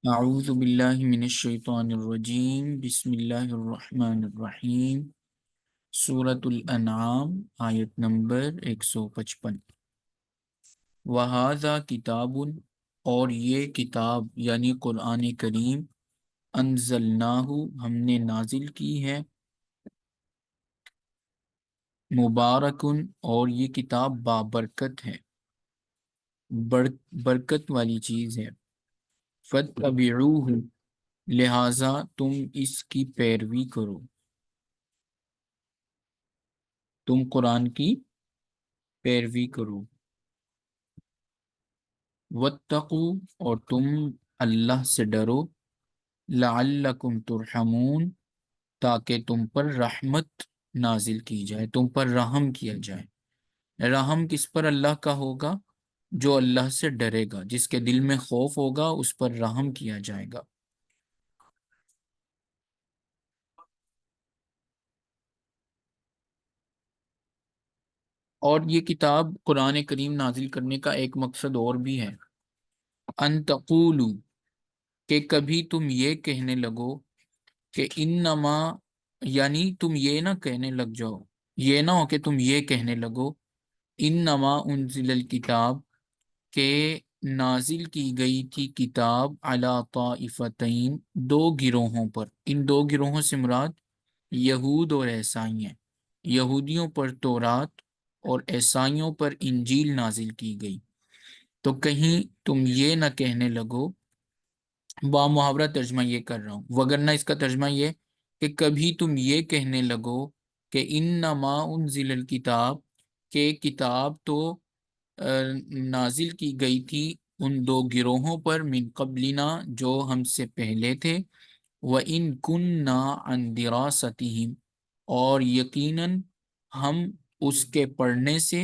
اعوذ باللہ من الشیطان الرجیم، بسم اللہ الرحمن الرحیم۔ سورۃ الانعام، آیت نمبر 155۔ وَهَذَا کتاب، اور یہ کتاب یعنی قرآن کریم، انزلناہ، ہم نے نازل کی ہے، مبارکن، اور یہ کتاب بابرکت ہے، برکت والی چیز ہے۔ فَاتَّبِعُوهُ، لہٰذا تم اس کی پیروی کرو، تم قرآن کی پیروی کرو۔ واتقوا، اور تم اللہ سے ڈرو، لعلکم ترحمون، تاکہ تم پر رحمت نازل کی جائے، تم پر رحم کیا جائے۔ رحم کس پر اللہ کا ہوگا؟ جو اللہ سے ڈرے گا، جس کے دل میں خوف ہوگا، اس پر رحم کیا جائے گا۔ اور یہ کتاب قرآن کریم نازل کرنے کا ایک مقصد اور بھی ہے، ان تقولوا، کہ کبھی تم یہ کہنے لگو کہ انما، یعنی تم یہ نہ کہنے لگ جاؤ، یہ نہ ہو کہ تم یہ کہنے لگو، انما انزل الکتاب، کہ نازل کی گئی تھی کتاب علی طائفتین، دو گروہوں پر۔ ان دو گروہوں سے مراد یہود اور عیسائی ہیں۔ یہودیوں پر تورات اور عیسائیوں پر انجیل نازل کی گئی۔ تو کہیں تم یہ نہ کہنے لگو، با محاورہ ترجمہ یہ کر رہا ہوں، وگرنہ اس کا ترجمہ یہ کہ کبھی تم یہ کہنے لگو کہ انما انزل الکتاب، کہ کتاب تو نازل کی گئی تھی ان دو گروہوں پر، من قبلنا، جو ہم سے پہلے تھے، وَإِن كُنَّا عَن دِرَاسَتِهِمْ، اور یقیناً ہم اس کے پڑھنے سے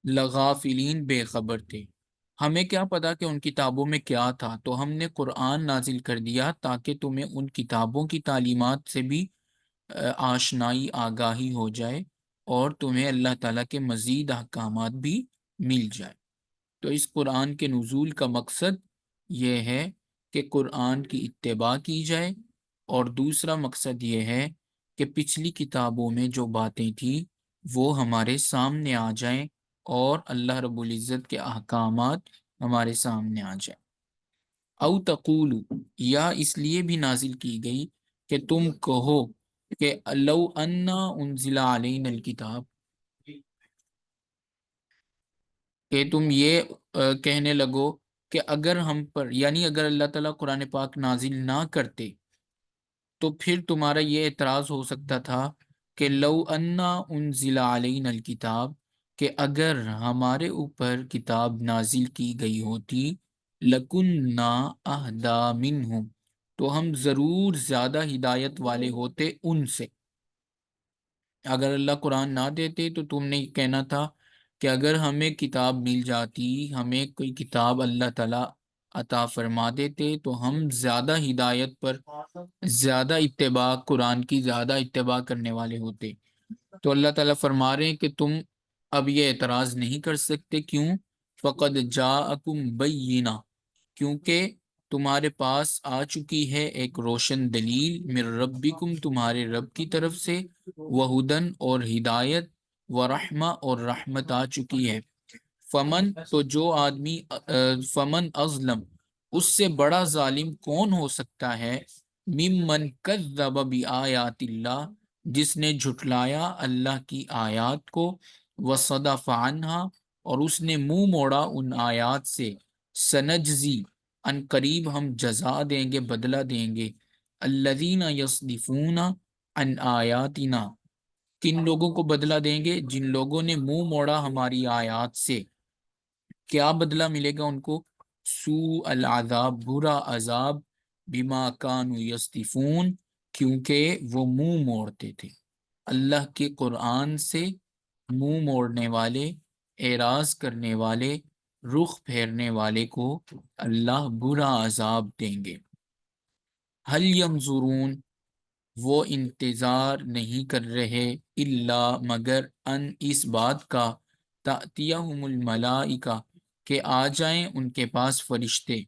لغافلین، بے خبر تھے۔ ہمیں کیا پتا کہ ان کتابوں میں کیا تھا، تو ہم نے قرآن نازل کر دیا تاکہ تمہیں ان کتابوں کی تعلیمات سے بھی آشنائی، آگاہی ہو جائے، اور تمہیں اللہ تعالیٰ کے مزید احکامات بھی مل جائے۔ تو اس قرآن کے نزول کا مقصد یہ ہے کہ قرآن کی اتباع کی جائے، اور دوسرا مقصد یہ ہے کہ پچھلی کتابوں میں جو باتیں تھیں وہ ہمارے سامنے آ جائیں، اور اللہ رب العزت کے احکامات ہمارے سامنے آ جائیں۔ او تقولو، یا اس لیے بھی نازل کی گئی کہ تم کہو کہ لو انا انزل علینا الکتاب، کہ تم یہ کہنے لگو کہ اگر ہم پر، یعنی اگر اللہ تعالیٰ قرآن پاک نازل نہ کرتے، تو پھر تمہارا یہ اعتراض ہو سکتا تھا کہ لو انا انزل علینا الکتاب، کہ اگر ہمارے اوپر کتاب نازل کی گئی ہوتی، لکننا اہدا منہم، تو ہم ضرور زیادہ ہدایت والے ہوتے ان سے۔ اگر اللہ قرآن نہ دیتے تو تم نے کہنا تھا کہ اگر ہمیں کتاب مل جاتی، ہمیں کوئی کتاب اللہ تعالیٰ عطا فرما دیتے، تو ہم زیادہ ہدایت پر، زیادہ اتباع، قرآن کی زیادہ اتباع کرنے والے ہوتے۔ تو اللہ تعالیٰ فرما رہے ہیں کہ تم اب یہ اعتراض نہیں کر سکتے۔ کیوں؟ فقد جاءکم بینہ، کیونکہ تمہارے پاس آ چکی ہے ایک روشن دلیل، من ربکم، تمہارے رب کی طرف سے، وہدن، اور ہدایت، ورحمہ، اور رحمت آ چکی ہے۔ فمن، تو جو آدمی، فمن ازلم، اس سے بڑا ظالم کون ہو سکتا ہے، ممن کذب بآیات اللہ، جس نے جھٹلایا اللہ کی آیات کو، وصدف عنہا، اور اس نے منہ موڑا ان آیات سے، سنجزی، ان قریب ہم جزا دیں گے، بدلہ دیں گے، الذین یصدفون عن آیاتنا، کن لوگوں کو بدلہ دیں گے؟ جن لوگوں نے منہ موڑا ہماری آیات سے۔ کیا بدلہ ملے گا ان کو؟ سوء العذاب، برا عذاب، بما کانوا یصدفون، کیونکہ وہ منہ موڑتے تھے اللہ کے قرآن سے۔ منہ موڑنے والے، اعراض کرنے والے، رخ پھیرنے والے کو اللہ برا عذاب دیں گے۔ حل ینظرون، وہ انتظار نہیں کر رہے، الا، مگر، ان، اس بات کا، تأتیہم الملائکہ کہ آ جائیں ان کے پاس فرشتے.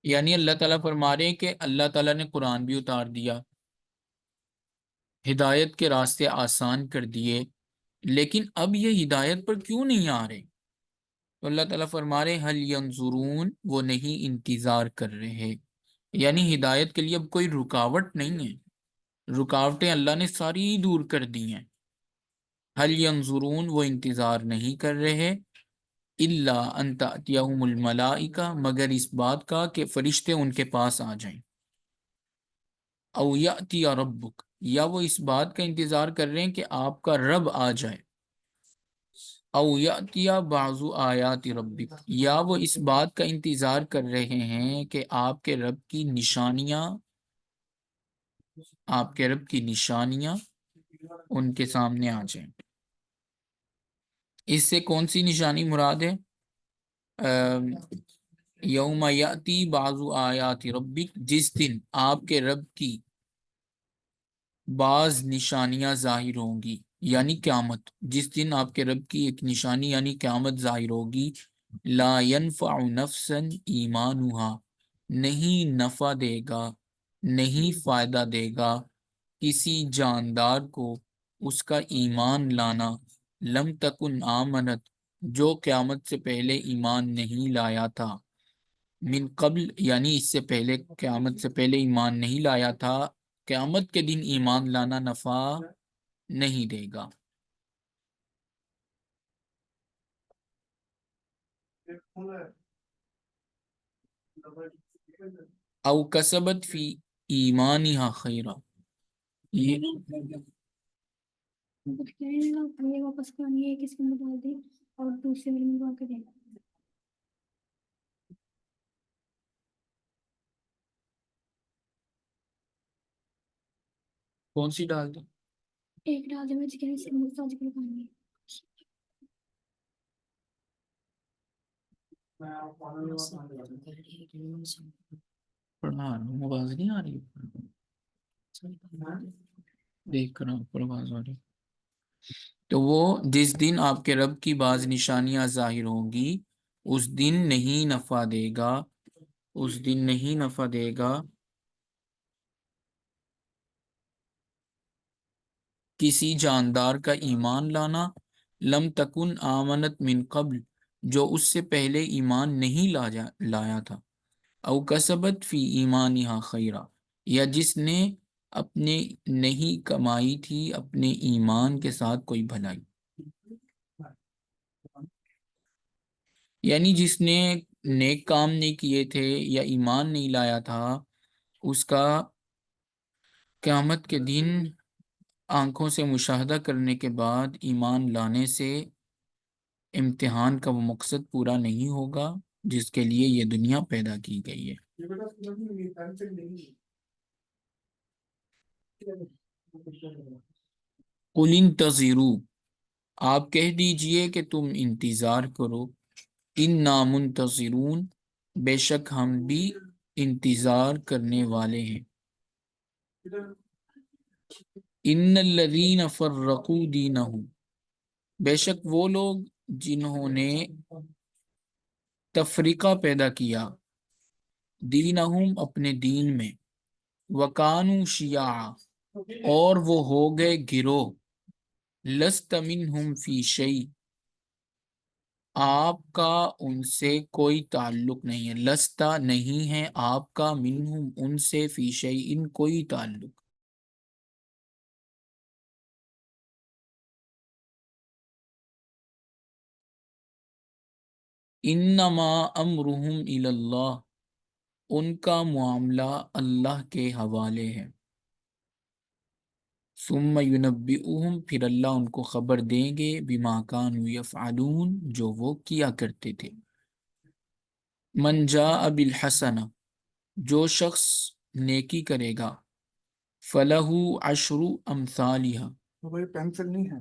یعنی اللہ تعالیٰ فرما رہے ہیں کہ اللہ تعالیٰ نے قرآن بھی اتار دیا، ہدایت کے راستے آسان کر دیے، لیکن اب یہ ہدایت پر کیوں نہیں آ رہے؟ تو اللہ تعالیٰ فرما رہے حل ینظرون، وہ نہیں انتظار کر رہے. یعنی ہدایت کے لیے اب کوئی رکاوٹ نہیں ہے، رکاوٹیں اللہ نے ساری دور کر دی ہیں. حل ینظرون، وہ انتظار نہیں کر رہے، الا ان تأتیہم الملائکہ، مگر اس بات کا کہ فرشتے ان کے پاس آ جائیں. او یأتی ربک، یا وہ اس بات کا انتظار کر رہے ہیں کہ آپ کا رب آ جائے. او یأتی بعض آیات ربک، یا وہ اس بات کا انتظار کر رہے ہیں کہ آپ کے رب کی نشانیاں، آپ کے رب کی نشانیاں ان کے سامنے آ جائیں. اس سے کون سی نشانی مراد ہے؟ یوم یأتی بعض آیات ربک، جس دن آپ کے رب کی بعض نشانیاں ظاہر ہوں گی، یعنی قیامت. جس دن آپ کے رب کی ایک نشانی یعنی قیامت ظاہر ہوگی. لا ينفع نفسا ایمانها، نہیں نفع دے گا، نہیں فائدہ دے گا کسی جاندار کو اس کا ایمان لانا. لم تکن آمنت، جو قیامت سے پہلے ایمان نہیں لایا تھا. من قبل، یعنی اس سے پہلے، قیامت سے پہلے ایمان نہیں لایا تھا. قیامت کے دن ایمان لانا نفع نہیں دے گا. او کسبت فی ایمانہا خیرا، یہ واپس کرانی ہے کس کو ڈال دی اور دوسرے میں منگوا کے دے. کون سی ڈال دیں؟ ایک ڈال دے میں چکن سے مساج کر پانی. پڑھا رہا ہوں، آواز نہیں آ رہی؟ دیکھ کر اوپر آواز آ رہی. تو وہ جس دن آپ کے رب کی بعض نشانیاں ظاہر ہوں گی، اس دن نہیں نفع دے گا، اس دن نہیں نفع دے گا کسی جاندار کا ایمان لانا. لم تکن آمنت من قبل، جو اس سے پہلے ایمان نہیں لایا تھا. او کسبت فی ایمانہا خیرا، یا جس نے اپنے نہیں کمائی تھی اپنے ایمان کے ساتھ کوئی بھلائی. یعنی جس نے نیک کام نہیں کیے تھے یا ایمان نہیں لایا تھا، اس کا قیامت کے دن آنکھوں سے مشاہدہ کرنے کے بعد ایمان لانے سے امتحان کا وہ مقصد پورا نہیں ہوگا جس کے لیے یہ دنیا پیدا کی گئی ہے. قل انتظروا، آپ کہہ دیجئے کہ تم انتظار کرو. انا منتظرون، بے شک ہم بھی انتظار کرنے والے ہیں. ان الذین فرقوا دینہم، بے شک وہ لوگ جنہوں نے تفریقہ پیدا کیا، دینہم اپنے دین میں، وکانوا شیعا، اور وہ ہو گئے گروہ. لست منہم فی شیء، آپ کا ان سے کوئی تعلق نہیں ہے. لستا نہیں ہے آپ کا، منہم ان سے، فی شیء کوئی تعلق. انما امرہم الی اللہ، ان کا معاملہ اللہ کے حوالے ہے. ثم ینبئہم، پھر اللہ ان کو خبر دیں گے، بما کانوا یفعلون، جو وہ کیا کرتے تھے. من جاء بالحسنہ، جو شخص نیکی کرے گا، فلہ عشر امثالہا، وہ پینسل نہیں ہے.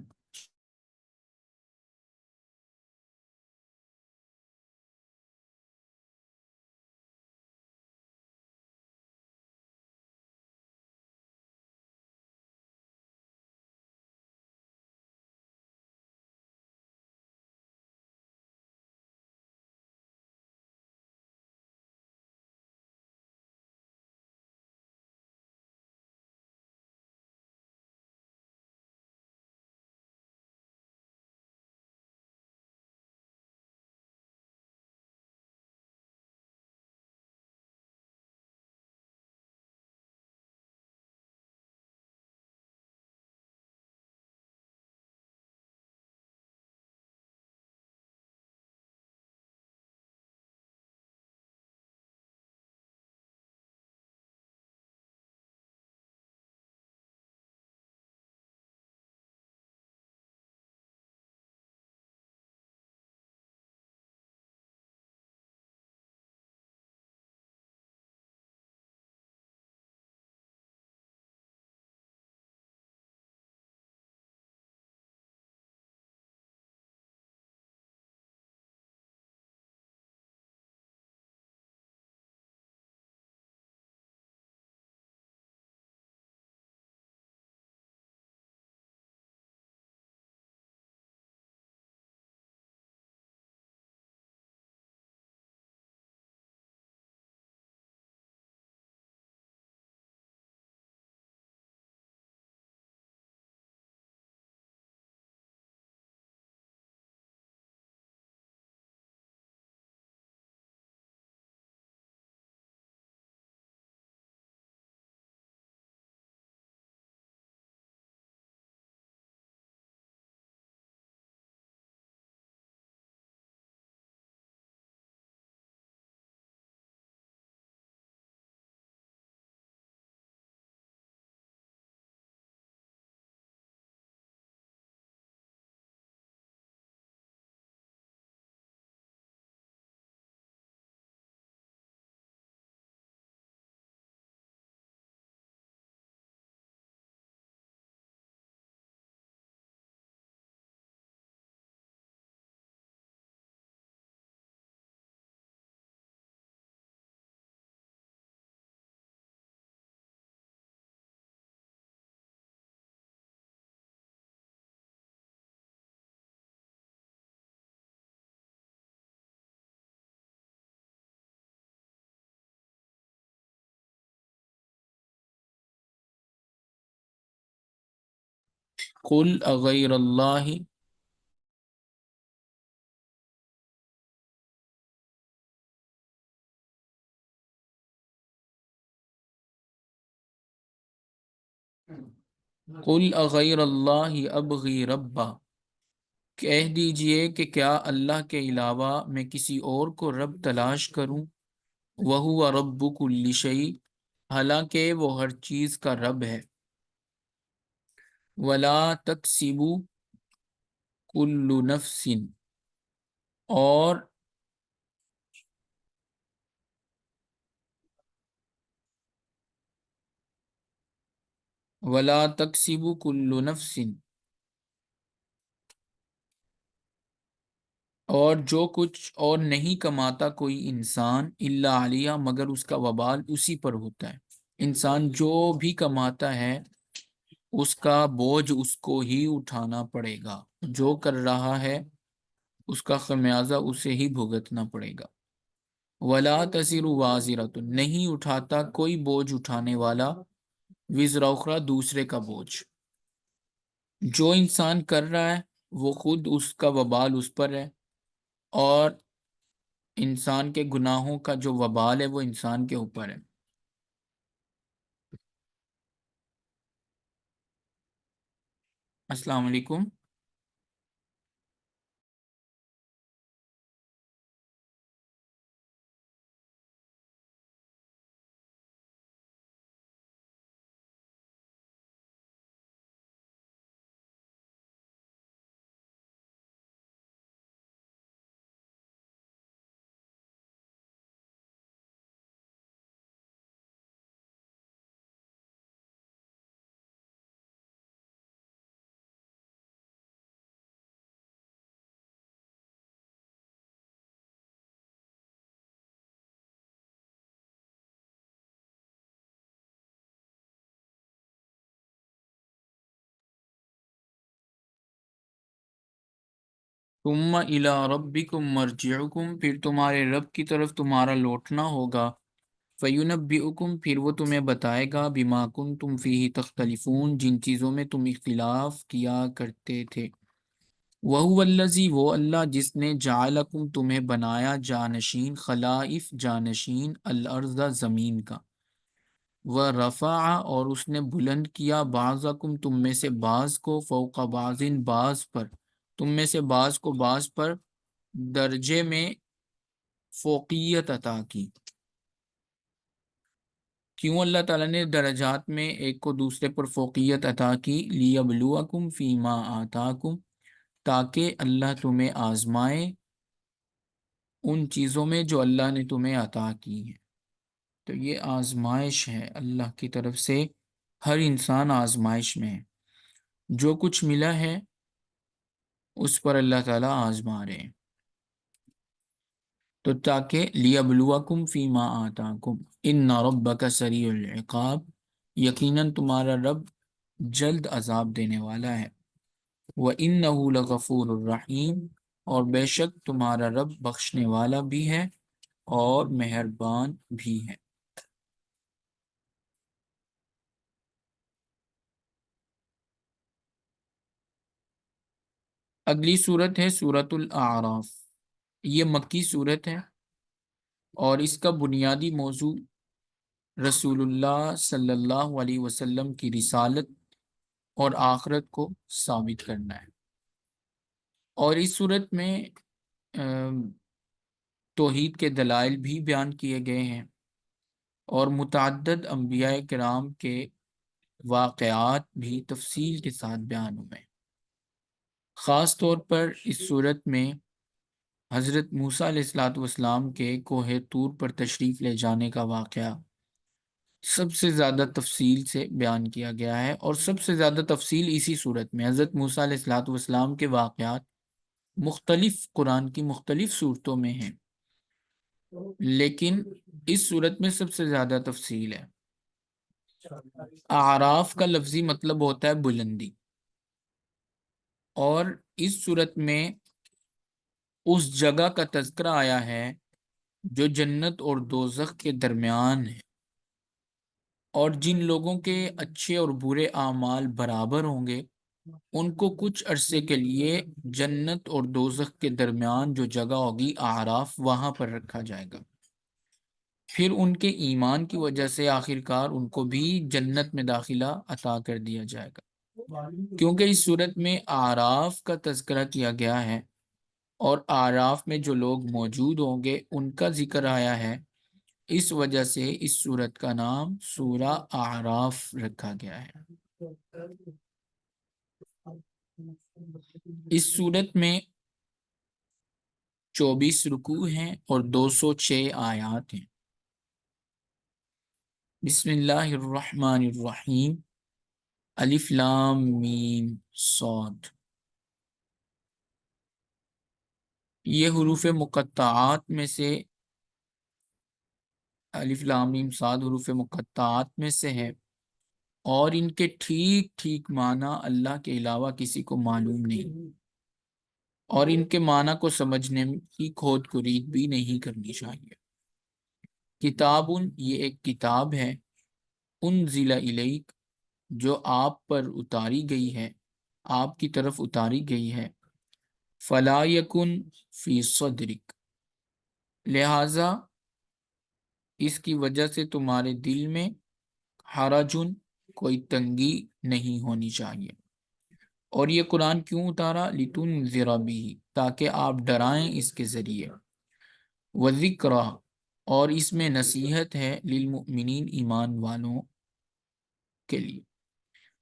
قل اغیر اللہ قل اغیر اللہ ابغی ربا، کہہ دیجئے کہ کیا اللہ کے علاوہ میں کسی اور کو رب تلاش کروں، وَهُوَ رَبُّ كُلِّ شَيْءٍ، حالانکہ وہ ہر چیز کا رب ہے، وَلَا تَكْسِبُ كُلُّ نَفْسٍ، اور وَلَا تَكْسِبُ كُلُّ نَفْسٍ، اور جو کچھ اور نہیں کماتا کوئی انسان الا علیہ، مگر اس کا وبال اسی پر ہوتا ہے۔ انسان جو بھی کماتا ہے اس کا بوجھ اس کو ہی اٹھانا پڑے گا، جو کر رہا ہے اس کا خمیازہ اسے ہی بھگتنا پڑے گا۔ ولا تزر وازرۃ، نہیں اٹھاتا کوئی بوجھ اٹھانے والا وزر اخرى، دوسرے کا بوجھ۔ جو انسان کر رہا ہے وہ خود اس کا وبال اس پر ہے، اور انسان کے گناہوں کا جو وبال ہے وہ انسان کے اوپر ہے۔ السلام علیکم۔ ثم الی ربکم مرجعکم، پھر تمہارے رب کی طرف تمہارا لوٹنا ہوگا، فَيُنَبِّئُكُمْ، پھر وہ تمہیں بتائے گا، بِمَا كُنْتُمْ فِيهِ تَخْتَلِفُونَ، جن چیزوں میں تم اختلاف کیا کرتے تھے۔ وَهُوَ الَّذِي، وہ اللہ جس نے جَعَلَكُمْ تمہیں بنایا جانشین، خلائف جانشین، الارض زمین کا، وَرَفَعَ، اور اس نے بلند کیا، بَعْضَكُمْ تم میں سے بعض کو، فوق بعضٍ بعض پر، تم میں سے بعض کو بعض پر درجے میں فوقیت عطا کی۔ کیوں اللہ تعالیٰ نے درجات میں ایک کو دوسرے پر فوقیت عطا کی؟ لیبلوکم فیما آتاکم، تاکہ اللہ تمہیں آزمائے ان چیزوں میں جو اللہ نے تمہیں عطا کی ہیں۔ تو یہ آزمائش ہے اللہ کی طرف سے، ہر انسان آزمائش میں ہے، جو کچھ ملا ہے اس پر اللہ تعالیٰ آزما رہے ہیں۔ تو تاکہ لیبلوکم فیما آتاکم ان ربک سریع العقاب، یقیناً تمہارا رب جلد عذاب دینے والا ہے، وَإِنَّهُ لَغَفُورٌ الرحیم، اور بے شک تمہارا رب بخشنے والا بھی ہے اور مہربان بھی ہے۔ اگلی صورت ہے سورۃ الاعراف، یہ مکی صورت ہے، اور اس کا بنیادی موضوع رسول اللہ صلی اللہ علیہ وسلم کی رسالت اور آخرت کو ثابت کرنا ہے۔ اور اس صورت میں توحید کے دلائل بھی بیان کیے گئے ہیں، اور متعدد انبیاء کرام کے واقعات بھی تفصیل کے ساتھ بیان ہوئے ہیں۔ خاص طور پر اس صورت میں حضرت موسیٰ علیہ الصلوۃ والسلام کے کوہ طور پر تشریف لے جانے کا واقعہ سب سے زیادہ تفصیل سے بیان کیا گیا ہے، اور سب سے زیادہ تفصیل اسی صورت میں حضرت موسیٰ علیہ الصلوۃ والسلام کے واقعات مختلف قرآن کی مختلف صورتوں میں ہیں، لیکن اس صورت میں سب سے زیادہ تفصیل ہے۔ اعراف کا لفظی مطلب ہوتا ہے بلندی، اور اس صورت میں اس جگہ کا تذکرہ آیا ہے جو جنت اور دوزخ کے درمیان ہے، اور جن لوگوں کے اچھے اور برے اعمال برابر ہوں گے ان کو کچھ عرصے کے لیے جنت اور دوزخ کے درمیان جو جگہ ہوگی اعراف، وہاں پر رکھا جائے گا۔ پھر ان کے ایمان کی وجہ سے آخرکار ان کو بھی جنت میں داخلہ عطا کر دیا جائے گا، کیونکہ اس صورت میں اعراف کا تذکرہ کیا گیا ہے اور اعراف میں جو لوگ موجود ہوں گے ان کا ذکر آیا ہے، اس وجہ سے اس سورت کا نام سورہ اعراف رکھا گیا ہے۔ اس سورت میں 24 رکوع ہیں اور 206 آیات ہیں۔ بسم اللہ الرحمن الرحیم، الف لام میم صاد۔ یہ حروف مقطعات میں سے، الف لام میم صاد حروف مقطعات میں سے ہے، اور ان کے ٹھیک ٹھیک معنی اللہ کے علاوہ کسی کو معلوم نہیں، اور ان کے معنی کو سمجھنے کی کھود کرید بھی نہیں کرنی چاہیے۔ کتاب، یہ ایک کتاب ہے، انزل الیک، جو آپ پر اتاری گئی ہے، آپ کی طرف اتاری گئی ہے، فلا یکن فی صدرک، لہذا اس کی وجہ سے تمہارے دل میں حرجن، کوئی تنگی نہیں ہونی چاہیے۔ اور یہ قرآن کیوں اتارا؟ لتنذر بھی، تاکہ آپ ڈرائیں اس کے ذریعے، وذکرہ، اور اس میں نصیحت ہے، للمؤمنین، ایمان والوں کے لیے۔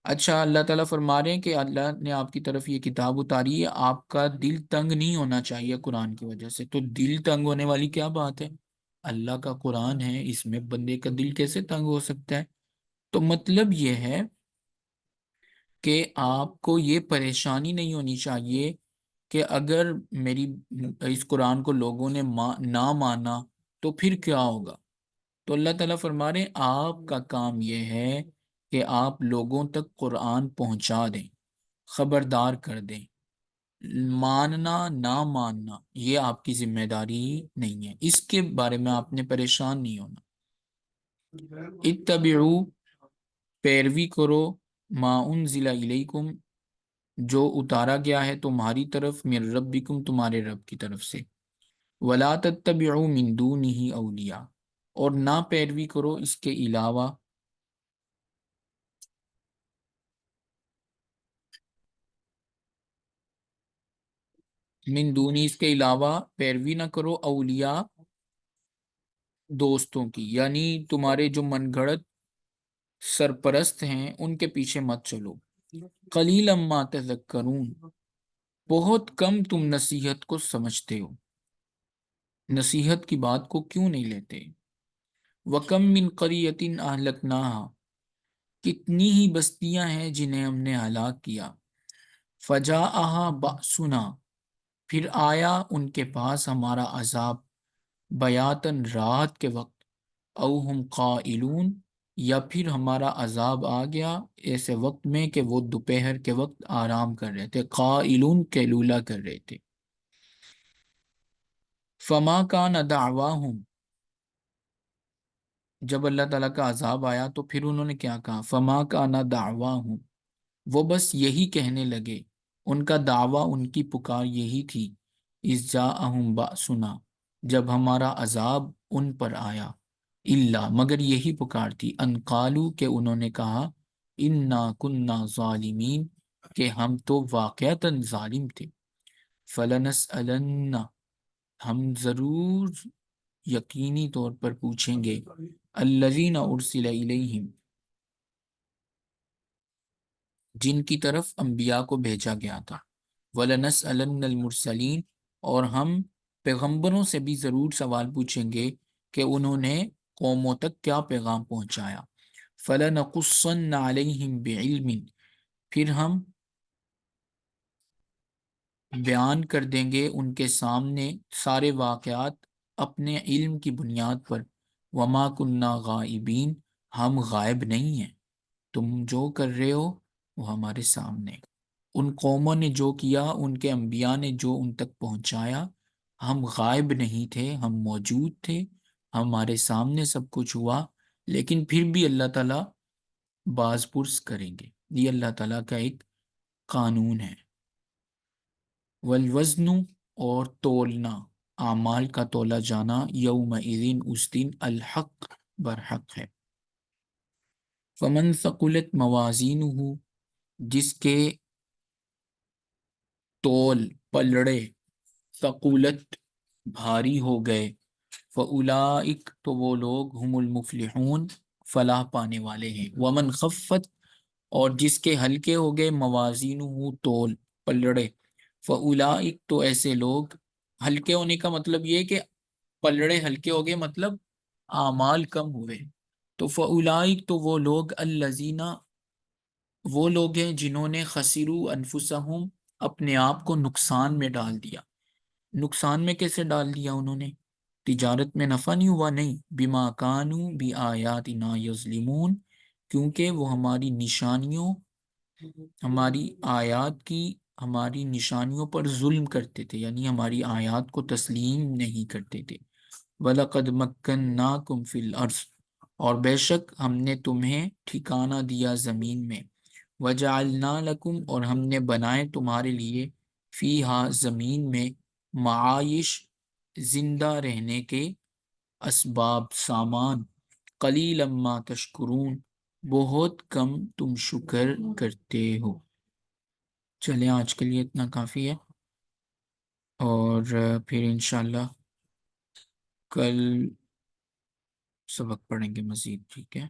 اچھا، اللہ تعالیٰ فرما رہے ہیں کہ اللہ نے آپ کی طرف یہ کتاب اتاری ہے، آپ کا دل تنگ نہیں ہونا چاہیے قرآن کی وجہ سے۔ تو دل تنگ ہونے والی کیا بات ہے؟ اللہ کا قرآن ہے، اس میں بندے کا دل کیسے تنگ ہو سکتا ہے؟ تو مطلب یہ ہے کہ آپ کو یہ پریشانی نہیں ہونی چاہیے کہ اگر میری اس قرآن کو لوگوں نے نہ مانا تو پھر کیا ہوگا۔ تو اللہ تعالیٰ فرما رہے ہیں آپ کا کام یہ ہے کہ آپ لوگوں تک قرآن پہنچا دیں، خبردار کر دیں۔ ماننا نہ ماننا یہ آپ کی ذمہ داری نہیں ہے، اس کے بارے میں آپ نے پریشان نہیں ہونا۔ اتبعو، پیروی کرو، ما انزل الیکم، جو اتارا گیا ہے تمہاری طرف، من ربکم، تمہارے رب کی طرف سے، ولا تتبعوا من دونہ اولیاء، اور نہ پیروی کرو اس کے علاوہ، من دونی، اس کے علاوہ پیروی نہ کرو، اولیاء، دوستوں کی، یعنی تمہارے جو من گھڑت سرپرست ہیں ان کے پیچھے مت چلو۔ قلیلا ما تذکرون، بہت کم تم نصیحت کو سمجھتے ہو، نصیحت کی بات کو کیوں نہیں لیتے۔ وَكَم مِّن قَرْيَةٍ أَهْلَكْنَاهَا، کتنی ہی بستیاں ہیں جنہیں ہم نے ہلاک کیا، فَجَاءَهَا بَأْسُنَا، پھر آیا ان کے پاس ہمارا عذاب، بیاتن، رات کے وقت، او ہم قائلون، یا پھر ہمارا عذاب آ گیا ایسے وقت میں کہ وہ دوپہر کے وقت آرام کر رہے تھے، قائلون قیلولہ کر رہے تھے۔ فما کان دعواہم، جب اللہ تعالیٰ کا عذاب آیا تو پھر انہوں نے کیا کہا؟ فما کان دعواہم، وہ بس یہی کہنے لگے، ان کا دعویٰ، ان کی پکار یہی تھی، اذ جاءہم بأسنا، جب ہمارا عذاب ان پر آیا، الا، مگر یہی پکار تھی، ان قالو، کہ انہوں نے کہا، انا کننا ظالمین، کہ ہم تو واقعتاً ظالم تھے، فلنسألن، ہم ضرور یقینی طور پر پوچھیں گے، الذین ارسل الیہم، جن کی طرف انبیاء کو بھیجا گیا تھا، وَلَنَسْأَلَنَّ الْمُرْسَلِينَ، اور ہم پیغمبروں سے بھی ضرور سوال پوچھیں گے کہ انہوں نے قوموں تک کیا پیغام پہنچایا، فَلَنَقُصَّنَّ عَلَيْهِمْ بِعِلْمٍ، پھر ہم بیان کر دیں گے ان کے سامنے سارے واقعات اپنے علم کی بنیاد پر، وَمَا كُنَّا غَائِبِينَ، ہم غائب نہیں ہیں، تم جو کر رہے ہو وہ ہمارے سامنے، ان قوموں نے جو کیا، ان کے انبیاء نے جو ان تک پہنچایا، ہم غائب نہیں تھے، ہم موجود تھے، ہمارے سامنے سب کچھ ہوا، لیکن پھر بھی اللہ تعالیٰ باز پرس کریں گے۔ یہ اللہ تعالیٰ کا ایک قانون ہے۔ والوزن اور تولنا، اعمال کا تولا جانا، یومئذ اس دن، الحق برحق ہے۔ فمن ثقلت موازینہ، جس کے تول پلڑے، ثقولت بھاری ہو گئے، فَأُولَئِک تو وہ لوگ، ہم المفلحون فلاح پانے والے ہیں۔ ومن خفت اور جس کے ہلکے ہو گئے، موازینہ تول پلڑے، فَأُولَئِک تو ایسے لوگ، ہلکے ہونے کا مطلب یہ کہ پلڑے ہلکے ہو گئے مطلب اعمال کم ہوئے، تو فَأُولَئِک تو وہ لوگ، الذین وہ لوگ ہیں جنہوں نے خسروا انفسہم اپنے آپ کو نقصان میں ڈال دیا۔ نقصان میں کیسے ڈال دیا انہوں نے؟ تجارت میں نفع نہیں ہوا، نہیں، بما کانوا بآیاتنا یظلمون، کیونکہ وہ ہماری نشانیوں، ہماری آیات کی، ہماری نشانیوں پر ظلم کرتے تھے، یعنی ہماری آیات کو تسلیم نہیں کرتے تھے۔ وَلَقَدْ مَكَّنَّاكُمْ فِي الْأَرْضِ اور بے شک ہم نے تمہیں ٹھکانہ دیا زمین میں، وَجَعَلْنَا لَكُمْ اور ہم نے بنائے تمہارے لیے، فیہا زمین میں، معائش زندہ رہنے کے اسباب سامان، قلیلا ما تشکرون بہت کم تم شکر کرتے ہو۔ چلیں آج کے لیے اتنا کافی ہے، اور پھر انشاءاللہ کل سبق پڑھیں گے مزید، ٹھیک ہے؟